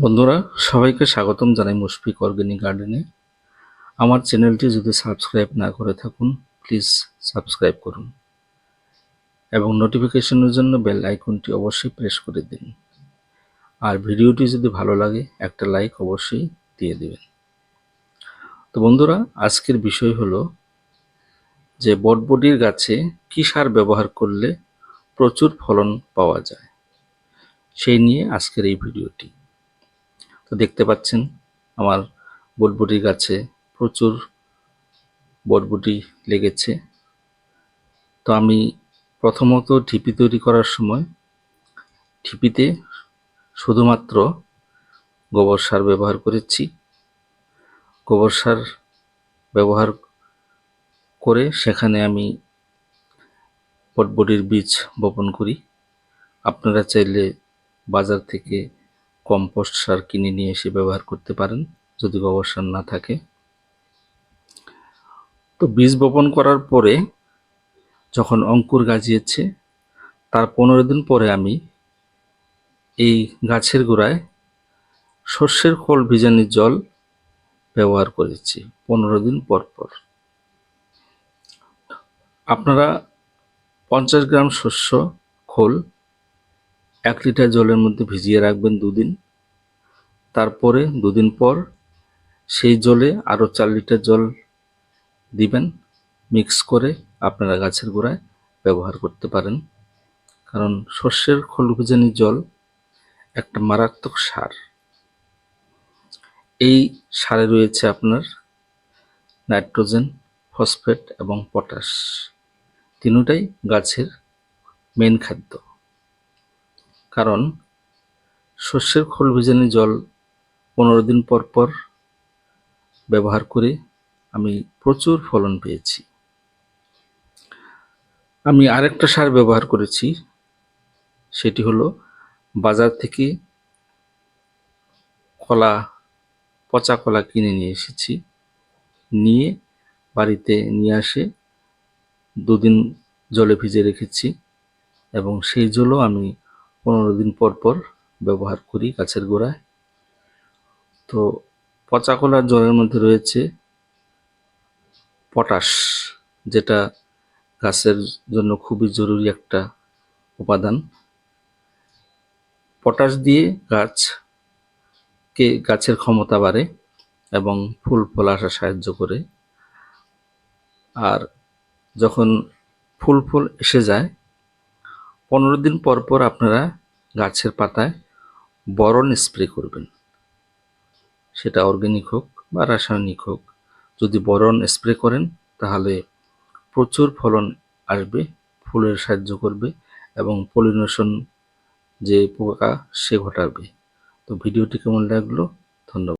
বন্ধুরা, সবাইকে স্বাগতম জানাই মুশফিক অর্গানিক গার্ডেনে। আমার চ্যানেলটি যদি সাবস্ক্রাইব না করে থাকুন, প্লিজ সাবস্ক্রাইব করুন এবং নোটিফিকেশনের জন্য বেল আইকনটি অবশ্যই প্রেস করে দিন। আর ভিডিওটি যদি ভালো লাগে একটা লাইক অবশ্যই দিয়ে দিবেন। তো বন্ধুরা, আজকের বিষয় হলো যে বটবটির গাছে কী সার ব্যবহার করলে প্রচুর ফলন পাওয়া যায়, সেই নিয়ে আজকের এই ভিডিওটি। তো দেখতে পাচ্ছেন আমার বটবটির গাছে প্রচুর বটবটি লেগেছে। তো আমি প্রথমত ঢিপি তৈরি করার সময় ঢিপিতে শুধুমাত্র গোবর সার ব্যবহার করেছি। গোবর সার ব্যবহার করে সেখানে আমি বটবটির বীজ বপন করি। আপনারা চাইলে বাজার থেকে কম্পোস্ট সার কিনে নিয়ে এসে ব্যবহার করতে পারেন যদি গোবর সার না থাকে। তো বীজ বপন করার পরে যখন অঙ্কুর গাজিয়েছে তার 15 দিন পরে আমি এই গাছের গোড়ায় সর্ষের খোল ভিজানোর জল ব্যবহার করেছি 15 দিন পর পর। আপনারা 50 গ্রাম শস্য খোল 1 লিটার জলের মধ্যে ভিজিয়ে রাখবেন 2 দিন। তারপরে 2 দিন পর সেই জলে আরও 4 লিটার জল দিবেন, মিক্স করে আপনারা গাছের গোড়ায় ব্যবহার করতে পারেন। কারণ সর্ষের খোল ভিজানোর জল একটা মারাত্মক সার। এই সারে রয়েছে আপনার নাইট্রোজেন, ফসফেট এবং পটাশ, তিনটাই গাছের মেন খাদ্য। কারণ সর্ষের খোল ভিজানো জল 15 দিন পর পর ব্যবহার করে আমি প্রচুর ফলন পেয়েছি। আমি আরেকটা সার ব্যবহার করেছি, সেটি হলো বাজার থেকে পচা কলা কিনে নিয়ে এসেছি। নিয়ে বাড়িতে নিয়ে আসে 2 দিন জলে ভিজে রেখেছি এবং সেই জলও আমি 15 দিন পর পর ব্যবহার করি গাছের গোড়ায়। তো পচা কলার জলের মধ্যে রয়েছে পটাশ, যেটা গাছের জন্য খুবই জরুরি একটা উপাদান। পটাশ দিয়ে গাছের ক্ষমতা বাড়ে এবং ফুল ফল আসা সাহায্য করে। আর যখন ফুল এসে যায় 15 দিন পর পর আপনারা গাছের পাতায় বোরন স্প্রে করবেন, সেটা অর্গানিক হোক বা রাসায়নিক হোক। যদি বোরন স্প্রে করেন তাহলে প্রচুর ফলন আসবে, ফুলের সাহায্য করবে এবং পলিনেশন যে পোকা সে ঘটাবে। তো ভিডিওটি কেমন লাগলো? ধন্যবাদ।